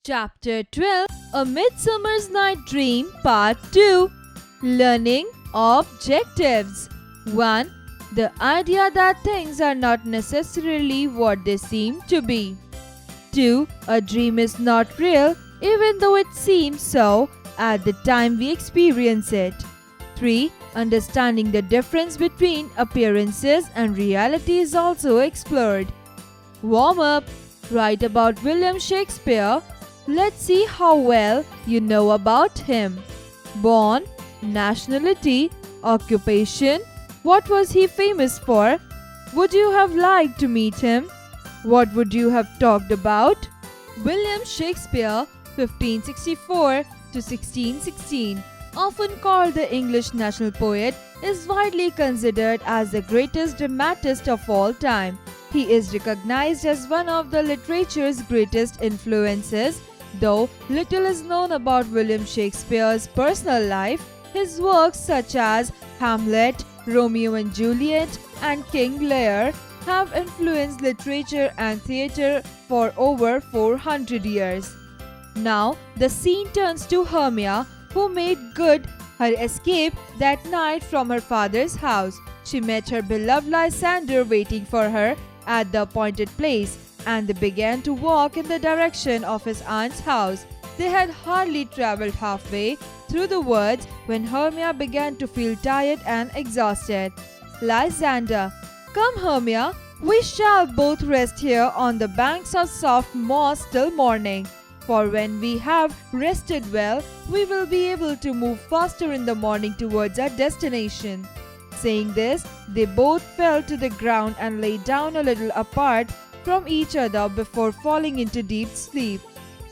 Chapter 12 A Midsummer's Night Dream Part 2 Learning Objectives 1. The idea that things are not necessarily what they seem to be. 2. A dream is not real even though it seems so at the time we experience it. 3. Understanding the difference between appearances and reality is also explored. Warm up. Write about William Shakespeare. Let's see how well you know about him. Born, nationality, occupation. What was he famous for? Would you have liked to meet him? What would you have talked about? William Shakespeare, 1564 to 1616, often called the English national poet, is widely considered as the greatest dramatist of all time. He is recognized as one of the literature's greatest influences. Though little is known about William Shakespeare's personal life, his works such as Hamlet, Romeo and Juliet, and King Lear have influenced literature and theatre for over 400 years. Now, the scene turns to Hermia, who made good her escape that night from her father's house. She met her beloved Lysander waiting for her at the appointed place, and they began to walk in the direction of his aunt's house. They had hardly travelled halfway through the woods when Hermia began to feel tired and exhausted. Lysander, come Hermia, we shall both rest here on the banks of soft moss till morning. For when we have rested well, we will be able to move faster in the morning towards our destination. Saying this, they both fell to the ground and lay down a little apart from each other before falling into deep sleep.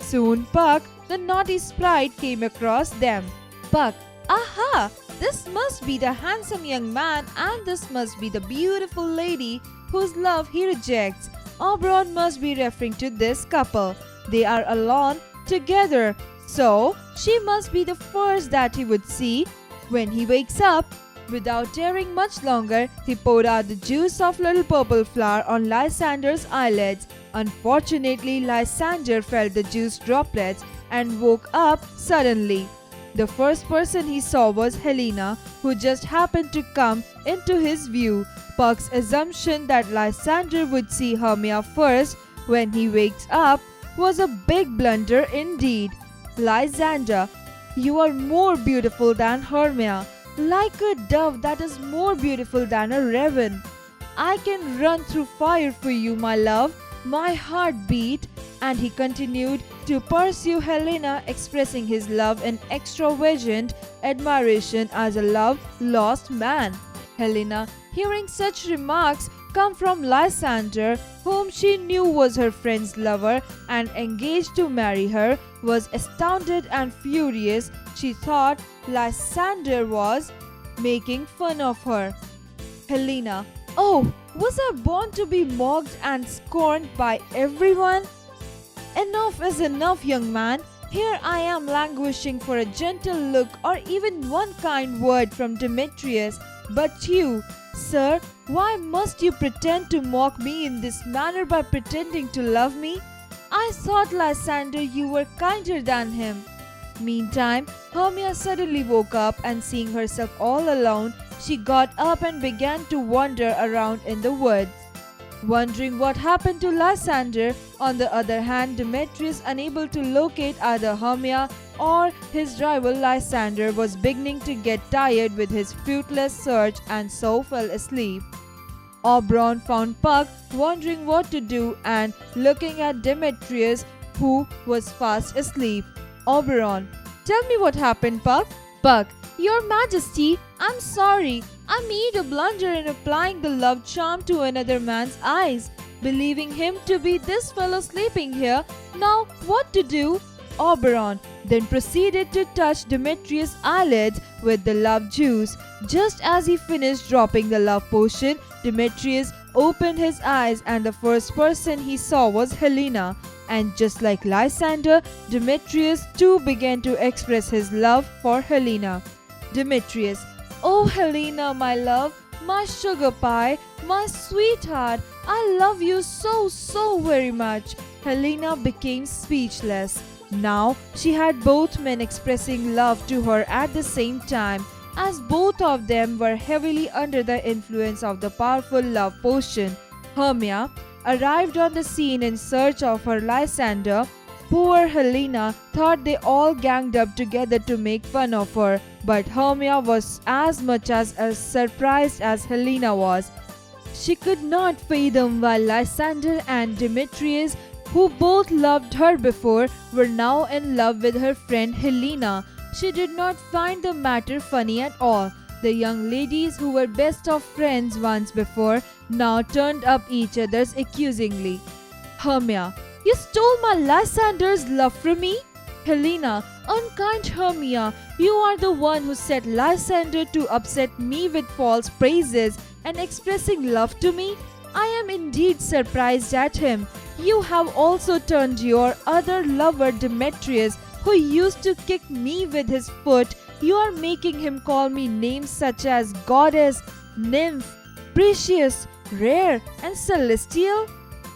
Soon Puck, the naughty sprite, came across them. Puck, aha! This must be the handsome young man and this must be the beautiful lady whose love he rejects. Oberon must be referring to this couple. They are alone together, so she must be the first that he would see when he wakes up. Without tarrying much longer, he poured out the juice of little purple flower on Lysander's eyelids. Unfortunately, Lysander felt the juice droplets and woke up suddenly. The first person he saw was Helena, who just happened to come into his view. Puck's assumption that Lysander would see Hermia first when he wakes up was a big blunder indeed. Lysander, you are more beautiful than Hermia, like a dove that is more beautiful than a raven. I can run through fire for you, my love. My heart beat. And he continued to pursue Helena, expressing his love in extravagant admiration as a love-lost man. Helena, hearing such remarks come from Lysander, whom she knew was her friend's lover and engaged to marry her, was astounded and furious. She thought Lysander was making fun of her. Helena, oh, was I born to be mocked and scorned by everyone? Enough is enough, young man. Here I am languishing for a gentle look or even one kind word from Demetrius. But you, sir, why must you pretend to mock me in this manner by pretending to love me? I thought, Lysander, you were kinder than him. Meantime, Hermia suddenly woke up and seeing herself all alone, she got up and began to wander around in the woods. Wondering what happened to Lysander, on the other hand, Demetrius, unable to locate either Hermia or his rival Lysander, was beginning to get tired with his fruitless search and so fell asleep. Oberon found Puck wondering what to do and looking at Demetrius, who was fast asleep. Oberon, tell me what happened, Puck. Puck, Your Majesty, I'm sorry. I made a blunder in applying the love charm to another man's eyes, believing him to be this fellow sleeping here. Now, what to do? Oberon then proceeded to touch Demetrius' eyelids with the love juice. Just as he finished dropping the love potion, Demetrius opened his eyes and the first person he saw was Helena. And just like Lysander, Demetrius too began to express his love for Helena. Demetrius, oh Helena, my love, my sugar pie, my sweetheart, I love you so very much. Helena became speechless. Now she had both men expressing love to her at the same time, as both of them were heavily under the influence of the powerful love potion. Hermia arrived on the scene in search of her Lysander. Poor Helena thought they all ganged up together to make fun of her, but Hermia was as much as surprised as Helena was. She could not fathom why Lysander and Demetrius, who both loved her before, were now in love with her friend Helena. She did not find the matter funny at all. The young ladies who were best of friends once before now turned up each other's accusingly. Hermia, you stole my Lysander's love from me? Helena, unkind Hermia, you are the one who set Lysander to upset me with false praises and expressing love to me. I am indeed surprised at him. You have also turned your other lover Demetrius, who used to kick me with his foot. You are making him call me names such as goddess, nymph, precious, rare, and celestial.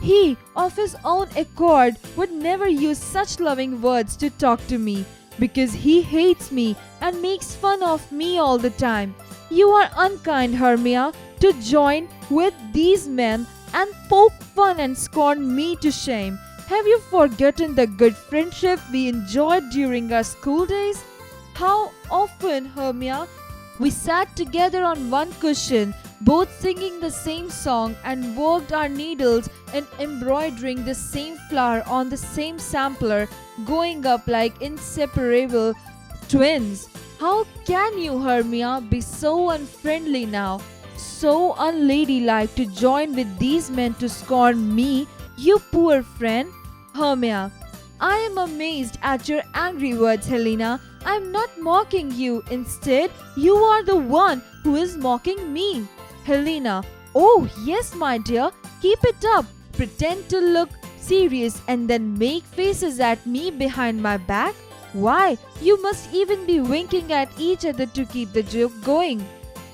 He, of his own accord, would never use such loving words to talk to me, because he hates me and makes fun of me all the time. You are unkind, Hermia, to join with these men and poke fun and scorn me to shame. Have you forgotten the good friendship we enjoyed during our school days? How often, Hermia, we sat together on one cushion, both singing the same song, and worked our needles in embroidering the same flower on the same sampler, going up like inseparable twins. How can you, Hermia, be so unfriendly now, so unladylike to join with these men to scorn me, you poor friend? Hermia, I am amazed at your angry words, Helena. I am not mocking you. Instead, you are the one who is mocking me. Helena, oh yes, my dear, keep it up. Pretend to look serious and then make faces at me behind my back. Why, you must even be winking at each other to keep the joke going.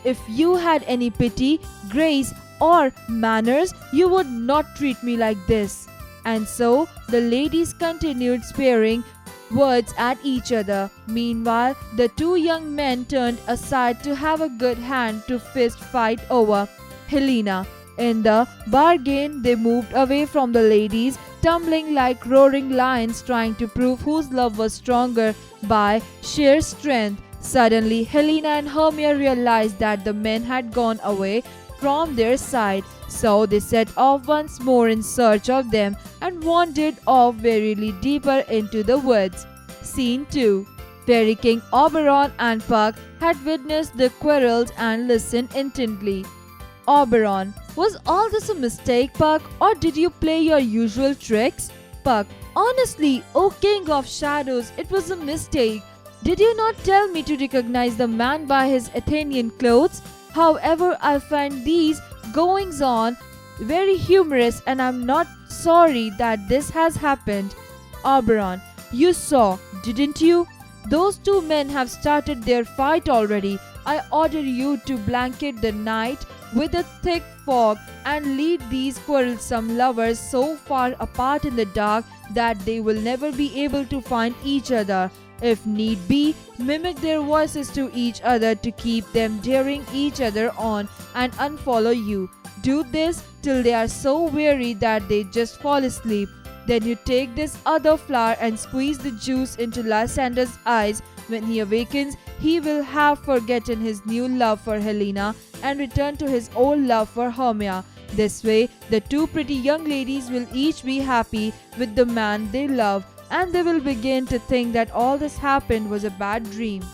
If you had any pity, grace, or manners, you would not treat me like this. And so the ladies continued sparing words at each other. Meanwhile, the two young men turned aside to have a good hand to fist fight over Helena. In the bargain, they moved away from the ladies, tumbling like roaring lions, trying to prove whose love was stronger by sheer strength. Suddenly, Helena and Hermia realized that the men had gone away from their side, so they set off once more in search of them and wandered off wearily deeper into the woods. Scene 2. Fairy King Oberon and Puck had witnessed the quarrels and listened intently. Oberon, was all this a mistake, Puck, or did you play your usual tricks? Puck, honestly, O King of Shadows, it was a mistake. Did you not tell me to recognize the man by his Athenian clothes? However, I find these goings-on very humorous, and I'm not sorry that this has happened. Oberon, you saw, didn't you? Those two men have started their fight already. I order you to blanket the night with a thick fog and lead these quarrelsome lovers so far apart in the dark that they will never be able to find each other. If need be, mimic their voices to each other to keep them daring each other on and unfollow you. Do this till they are so weary that they just fall asleep. Then you take this other flower and squeeze the juice into Lysander's eyes. When he awakens, he will have forgotten his new love for Helena and returned to his old love for Hermia. This way, the two pretty young ladies will each be happy with the man they love, and they will begin to think that all this happened was a bad dream.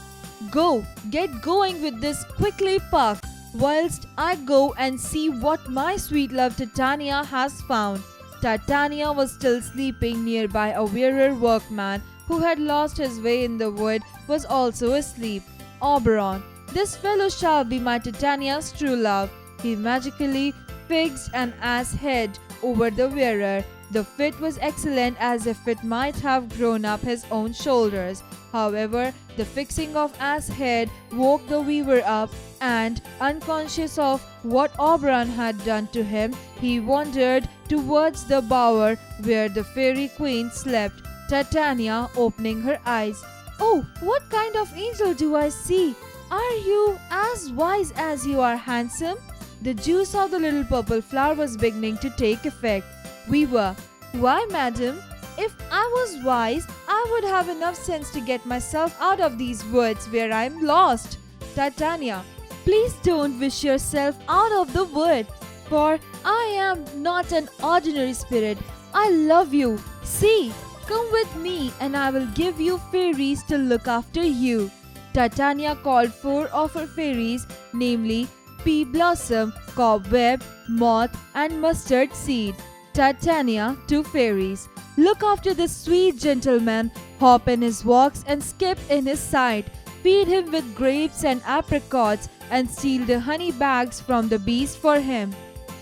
Go, get going with this quickly, Puck, whilst I go and see what my sweet love Titania has found. Titania was still sleeping nearby. A wearier workman who had lost his way in the wood was also asleep. Oberon, this fellow shall be my Titania's true love. He magically fixed an ass head over the wearer. The fit was excellent, as if it might have grown up his own shoulders. However, the fixing of ass head woke the weaver up, and unconscious of what Oberon had done to him, he wandered towards the bower where the fairy queen slept. Titania opening her eyes. Oh, what kind of angel do I see? Are you as wise as you are handsome? The juice of the little purple flower was beginning to take effect. Weaver. Why, madam? If I was wise, I would have enough sense to get myself out of these woods where I am lost. Titania. Please don't wish yourself out of the wood, for I am not an ordinary spirit. I love you. See, come with me and I will give you fairies to look after you. Titania called 4 of her fairies, namely Pea Blossom, Cobweb, Moth and Mustard Seed. Titania to fairies. Look after this sweet gentleman, hop in his walks and skip in his sight. Feed him with grapes and apricots and steal the honey bags from the bees for him.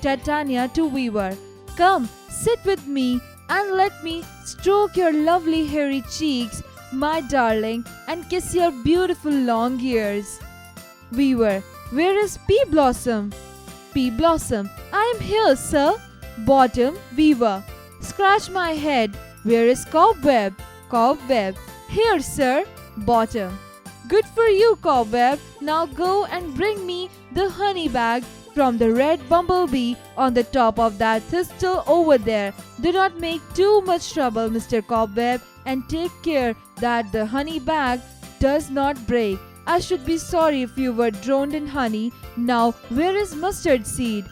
Titania to Weaver. Come, sit with me and let me stroke your lovely hairy cheeks, my darling, and kiss your beautiful long ears. Weaver. Where is Pea Blossom? Pea Blossom. I am here, sir. Bottom. Weaver. Scratch my head. Where is Cobweb? Cobweb. Here, sir. Bottom. Good for you, Cobweb. Now go and bring me the honey bag from the red bumblebee on the top of that thistle over there. Do not make too much trouble, Mr. Cobweb, and take care that the honey bag does not break. I should be sorry if you were drowned in honey. Now, where is Mustard Seed?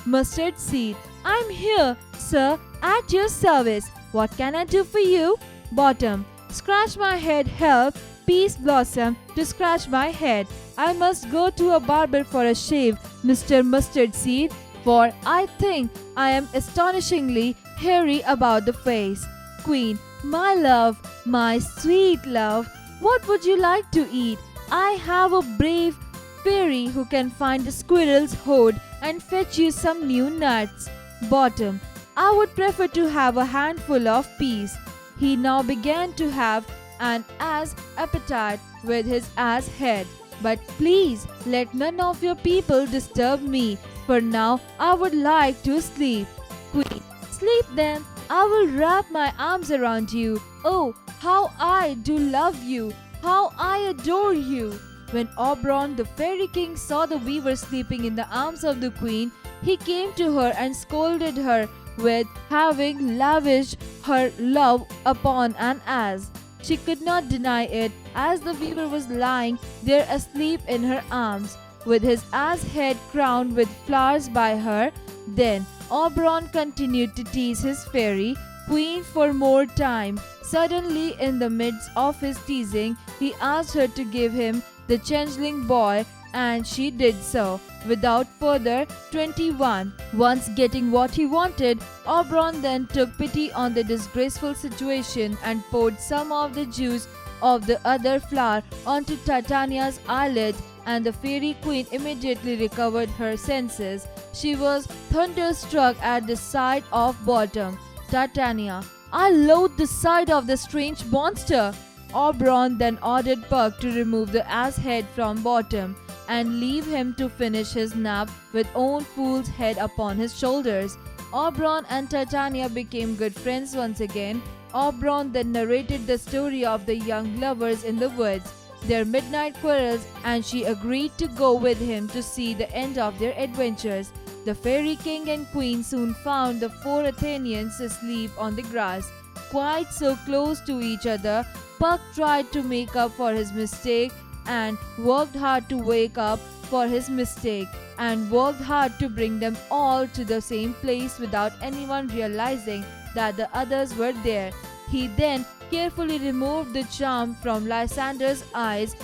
Mustard Seed. I'm here, sir, at your service. What can I do for you? Bottom. Scratch my head, help. Peace Blossom to scratch my head. I must go to a barber for a shave, Mr. Mustard Seed, for I think I am astonishingly hairy about the face. Queen. My love, my sweet love, what would you like to eat? I have a brave fairy who can find a squirrel's hoard and fetch you some new nuts. Bottom. I would prefer to have a handful of peas. He now began to have an ass appetite with his ass head. But please let none of your people disturb me, for now I would like to sleep. Queen. Sleep then. I will wrap my arms around you. Oh, how I do love you. How I adore you. When Oberon, the fairy king, saw the weaver sleeping in the arms of the queen, he came to her and scolded her with having lavished her love upon an ass. She could not deny it, as the weaver was lying there asleep in her arms, with his ass head crowned with flowers by her. Then Oberon continued to tease his fairy queen for more time. Suddenly, in the midst of his teasing, he asked her to give him the changeling boy, and she did so. Without further 21. Once getting what he wanted, Oberon then took pity on the disgraceful situation and poured some of the juice of the other flower onto Titania's eyelid, and the fairy queen immediately recovered her senses. She was thunderstruck at the sight of Bottom. Titania. I loathe the sight of the strange monster. Oberon then ordered Puck to remove the ass head from Bottom and leave him to finish his nap with own fool's head upon his shoulders. Oberon and Titania became good friends once again. Oberon then narrated the story of the young lovers in the woods, their midnight quarrels, and she agreed to go with him to see the end of their adventures. The fairy king and queen soon found the 4 Athenians asleep on the grass, quite so close to each other. Puck tried to make up for his mistake and worked hard to wake up for his mistake and worked hard to bring them all to the same place without anyone realizing that the others were there. He then carefully removed the charm from Lysander's eyes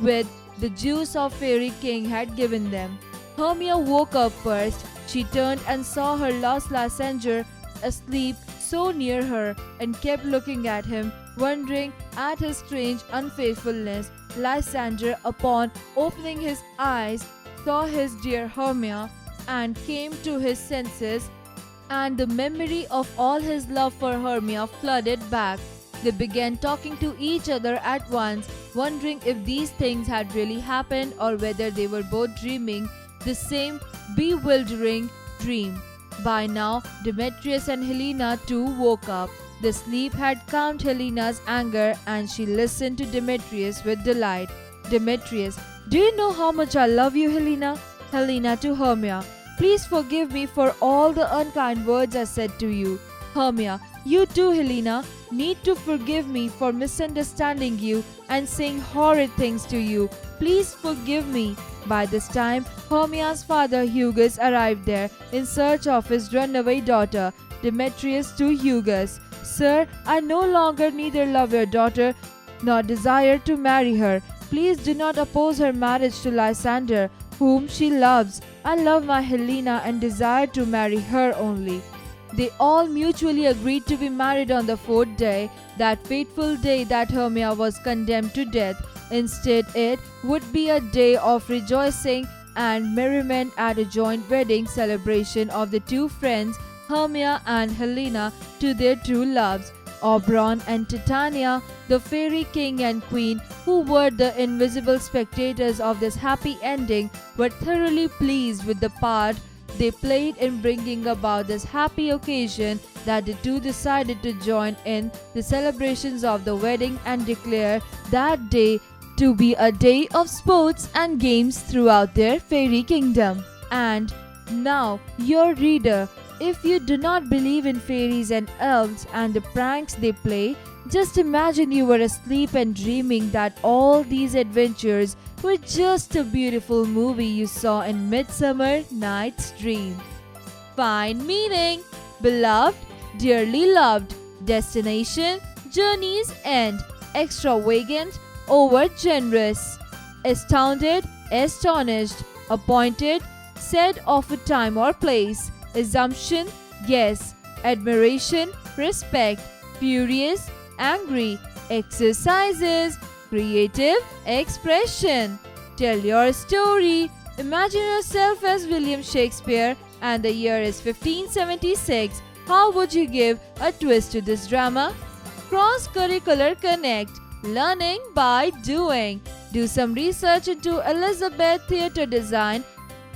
with the juice of fairy king had given them. Hermia woke up first. She turned and saw her lost Lysander asleep so near her and kept looking at him, wondering at his strange unfaithfulness. Lysander, upon opening his eyes, saw his dear Hermia and came to his senses, and the memory of all his love for Hermia flooded back. They began talking to each other at once, wondering if these things had really happened or whether they were both dreaming the same bewildering dream. By now, Demetrius and Helena too woke up. The sleep had calmed Helena's anger and she listened to Demetrius with delight. Demetrius, do you know how much I love you, Helena? Helena to Hermia, please forgive me for all the unkind words I said to you. Hermia, you too, Helena, need to forgive me for misunderstanding you and saying horrid things to you. Please forgive me. By this time, Hermia's father Hugus arrived there in search of his runaway daughter. Demetrius to Hugus, Sir, I no longer neither love your daughter nor desire to marry her. Please do not oppose her marriage to Lysander, whom she loves. I love my Helena and desire to marry her only. They all mutually agreed to be married on the fourth day, that fateful day that Hermia was condemned to death. Instead, it would be a day of rejoicing and merriment at a joint wedding celebration of the two friends, Hermia and Helena, to their true loves. Oberon and Titania, the fairy king and queen, who were the invisible spectators of this happy ending, were thoroughly pleased with the part they played in bringing about this happy occasion, that the two decided to join in the celebrations of the wedding and declare that day to be a day of sports and games throughout their fairy kingdom. And now, your reader, if you do not believe in fairies and elves and the pranks they play, just imagine you were asleep and dreaming that all these adventures were just a beautiful movie you saw in Midsummer Night's Dream. Find meaning. Beloved, dearly loved. Destination, journey's end. Extravagant, over generous. Astounded, astonished. Appointed, said of a time or place. Assumption, guess. Admiration, respect. Furious, angry. Exercises, creative expression. Tell your story. Imagine yourself as William Shakespeare and the year is 1576. How would you give a twist to this drama? Cross-curricular connect. Learning by doing. Do some research into Elizabeth theatre design.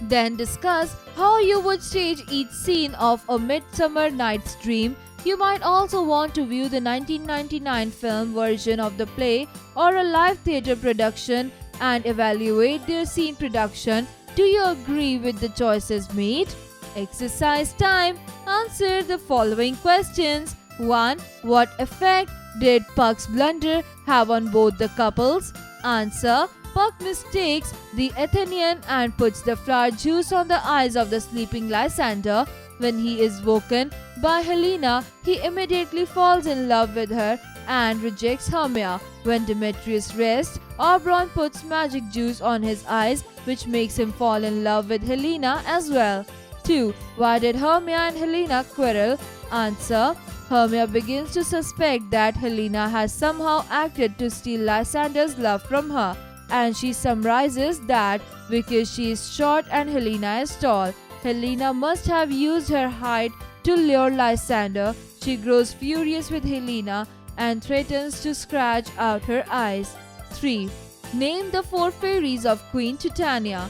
Then discuss how you would stage each scene of A Midsummer Night's Dream. You might also want to view the 1999 film version of the play or a live theatre production and evaluate their scene production. Do you agree with the choices made? Exercise time. Answer the following questions. 1. What effect did Puck's blunder have on both the couples? Answer. Puck mistakes the Athenian and puts the flower juice on the eyes of the sleeping Lysander. When he is woken by Helena, he immediately falls in love with her and rejects Hermia. When Demetrius rests, Oberon puts magic juice on his eyes, which makes him fall in love with Helena as well. 2. Why did Hermia and Helena quarrel? Answer. Hermia begins to suspect that Helena has somehow acted to steal Lysander's love from her, and she summarizes that because she is short and Helena is tall, Helena must have used her height to lure Lysander. She grows furious with Helena and threatens to scratch out her eyes. 3. Name the 4 fairies of Queen Titania.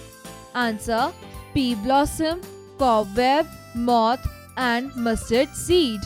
Answer. Pea blossom, cobweb, moth and mustard seed.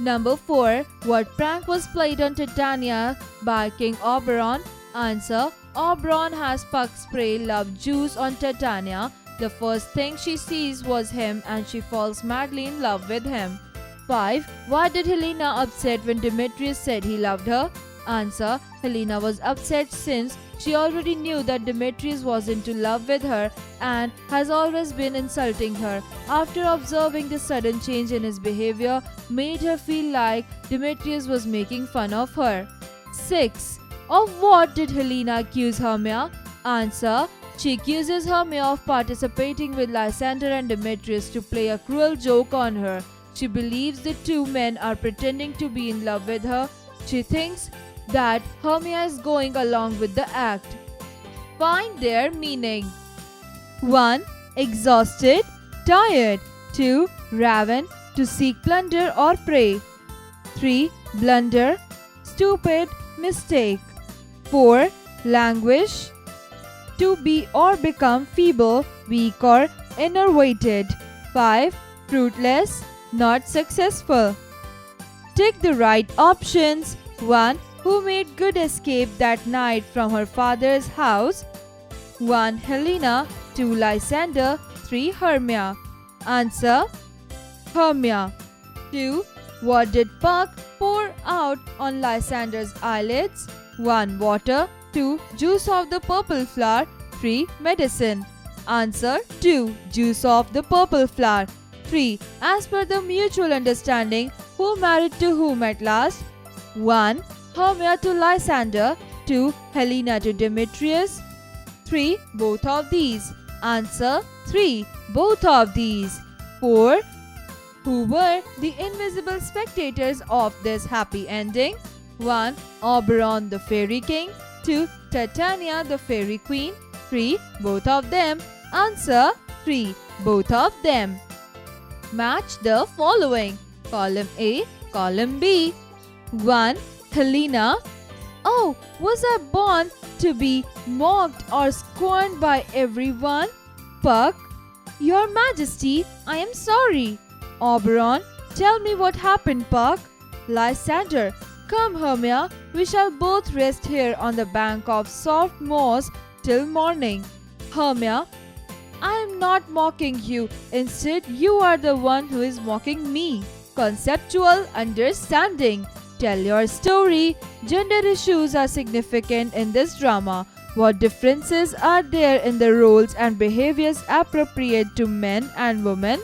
Number 4. What prank was played on Titania by King Oberon? Answer. Oberon has Puck spray love juice on Titania. The first thing she sees was him and she falls madly in love with him. 5. Why did Helena upset when Demetrius said he loved her? Answer. Helena was upset since she already knew that Demetrius was into love with her and has always been insulting her. After observing the sudden change in his behavior, made her feel like Demetrius was making fun of her. 6. Of what did Helena accuse Hermia? Answer. She accuses Hermia of participating with Lysander and Demetrius to play a cruel joke on her. She believes the two men are pretending to be in love with her. She thinks that Hermia is going along with the act. Find their meaning. 1. Exhausted, tired. 2. Raven, to seek plunder or prey. 3. Blunder, stupid, mistake. 4. Languish, to be or become feeble, weak or enervated. 5. Fruitless, not successful. Tick the right options. 1. Who made good escape that night from her father's house? 1. Helena. 2. Lysander. 3. Hermia. Answer: Hermia. 2. What did Puck pour out on Lysander's eyelids? 1. Water. 2. Juice of the purple flower. 3. Medicine. Answer: 2. Juice of the purple flower. 3. As per the mutual understanding, who married to whom at last? 1. Hermia to Lysander. 2. Helena to Demetrius. 3. Both of these. Answer: 3. Both of these. 4. Who were the invisible spectators of this happy ending? 1. Oberon the fairy king. 2. Titania the fairy queen. 3. Both of them. Answer: 3. Both of them. Match the following. Column A, column B. 1. Helena. Oh, was I born to be mocked or scorned by everyone? Puck. Your Majesty, I am sorry. Oberon. Tell me what happened, Puck. Lysander. Come, Hermia, we shall both rest here on the bank of soft moss till morning. Hermia. I am not mocking you. Instead, you are the one who is mocking me. Conceptual understanding. Tell your story. Gender issues are significant in this drama. What differences are there in the roles and behaviors appropriate to men and women?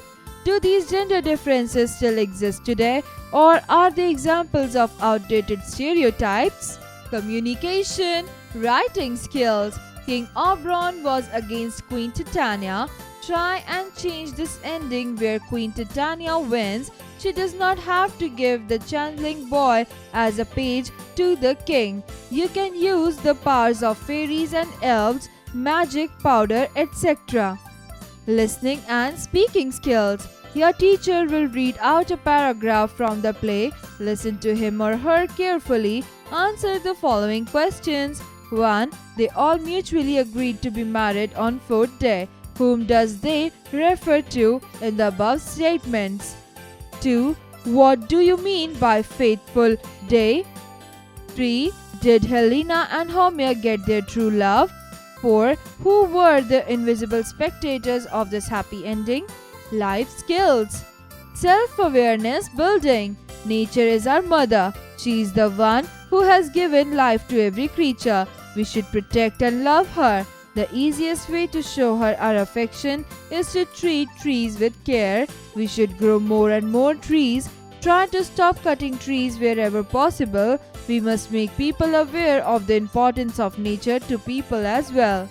Do these gender differences still exist today, or are they examples of outdated stereotypes? Communication. Writing skills. King Oberon was against Queen Titania. Try and change this ending where Queen Titania wins. She does not have to give the changeling boy as a page to the king. You can use the powers of fairies and elves, magic, powder, etc. Listening and speaking skills. Your teacher will read out a paragraph from the play. Listen to him or her carefully. Answer the following questions. 1. They all mutually agreed to be married on 4th day. Whom does they refer to in the above statements? 2. What do you mean by faithful day? 3. Did Helena and Hermia get their true love? 4. Who were the invisible spectators of this happy ending? Life skills. Self-awareness building. Nature is our mother. She is the one who has given life to every creature. We should protect and love her. The easiest way to show her our affection is to treat trees with care. We should grow more and more trees. Try to stop cutting trees wherever possible. We must make people aware of the importance of nature to people as well.